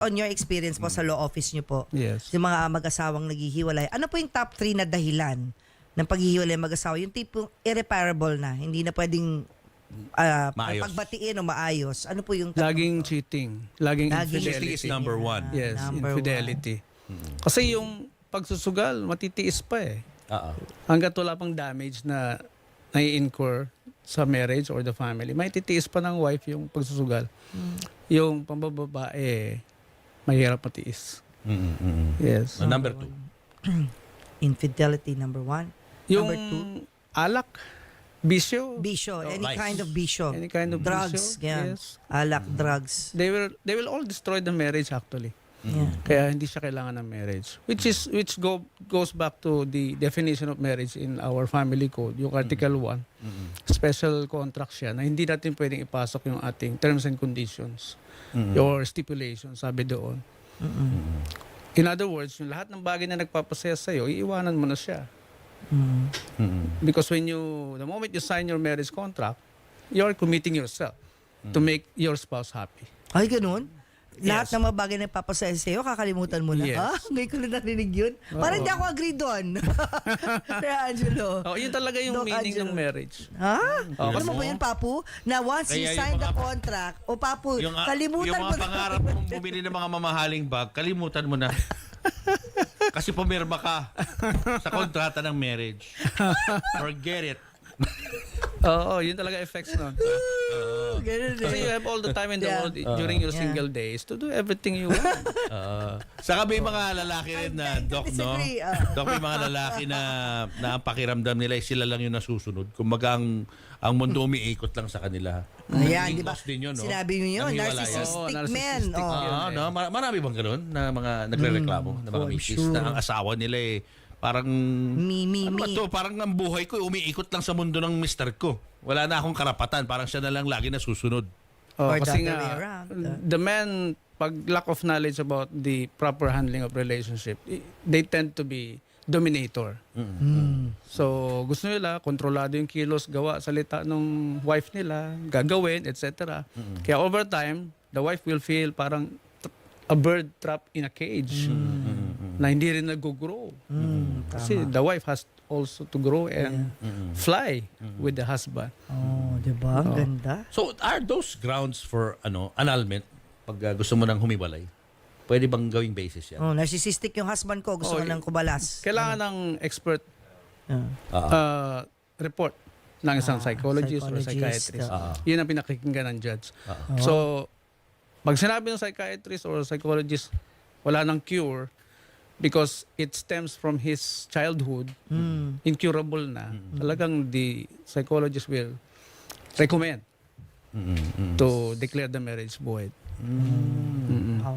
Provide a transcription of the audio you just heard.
on your experience po sa law office nyo po, Yes. yung mga mag-asawang naghihiwalay, ano po yung top 3 na dahilan ng paghihiwalay mag-asawa? Yung tipong irreparable na, hindi na pwedeng Maayos. pagbatiin o maayos. Ano po yung... Laging cheating. Laging Cheating is infidelity. number one. Yes, Number infidelity. Kasi yung pagsusugal, matitiis pa eh. Oo. Hanggat wala pang damage na nai-incur sa marriage or the family, may titiis pa ng wife yung pagsusugal. Yung pambababae, mahirap matiis. Yes. Number 2. Infidelity, number 1. Yung Number 2, alak, bisyo, bisyo. Any vice. kind of bisyo. any kind of Drugs, bisyo, yan. yes. Alak, drugs. They will all destroy the marriage actually. Yeah. Kaya hindi siya kailangan ng marriage. Which goes back to the definition of marriage in our family code, yung Article 1. Special contract siya na hindi natin pwedeng ipasok yung ating terms and conditions or stipulations, sabi doon. In other words, yung lahat ng bagay na nagpapasaya sa'yo, iiwanan mo na siya. Because the moment you sign your marriage contract, you're committing yourself to make your spouse happy. Ay, ganun? Lahat Yes. ng mga bagay na nagpapasaya sa'yo, kakalimutan mo na. Yes. Ngayon ko na narinig yun. Parang hindi ako agree doon. Kaya Angelo. Oh, yun talaga yung Doc meaning Angelo. ng marriage. Ha? Oh, Ano mo ba yun, Papu? Na once you Kaya yung sign the mga- contract, o Papu, kalimutan yung mo mga na. pangarap mong bumili ng mga mamahaling bag, kalimutan mo na. Kasi pumirma ka sa kontrata ng marriage. Forget it. Oo, yun talaga effects nun. Ganun Kasi you eh. have all the time in the Yeah. world during your Yeah. single days to do everything you want. Saka may mga lalaki rin na, I Doc, no? disagree, Doc, may mga lalaki na ang pakiramdam nila ay sila lang yung nasusunod. Kumbaga ang mundo umiikot lang sa kanila. Ayan, Naging di ba? cause din yun, no? Sinabi mo yun, Nang hiwalayan. narcissistic Oo, men. narcissistic Oh. yun. No? Marami bang ganun na mga nagre-reklamo na mga I'm misis sure. na ang asawa nila eh parang Me. ano ba to? Parang ang buhay ko umiikot lang sa mundo ng mister ko. Wala na akong karapatan. Parang siya na lang lagi nasusunod. Oh, Or the kasi other nga, way around. the men, pag lack of knowledge about the proper handling of relationship, they tend to be dominator. So, gusto nila, kontrolado yung kilos, gawa, salita ng wife nila, gagawin, etc. Kaya over time, the wife will feel parang a bird trapped in a cage na hindi rin nag-grow. Kasi the wife has also to grow and fly with the husband. Oh, di ba? Ang ganda. So, are those grounds for annulment pag gusto mo nang humiwalay? Pwede bang gawing basis yan? Oh, narcissistic yung husband ko. Gusto ko ng kubalas. Kailangan ng expert report ng isang psychologist or psychologist, psychiatrist. oo. Yun ang pinakikinggan ng judge. So, pag sinabi ng psychiatrist or psychologist, wala nang cure because it stems from his childhood, incurable na, talagang the psychologist will recommend to declare the marriage void. Oh.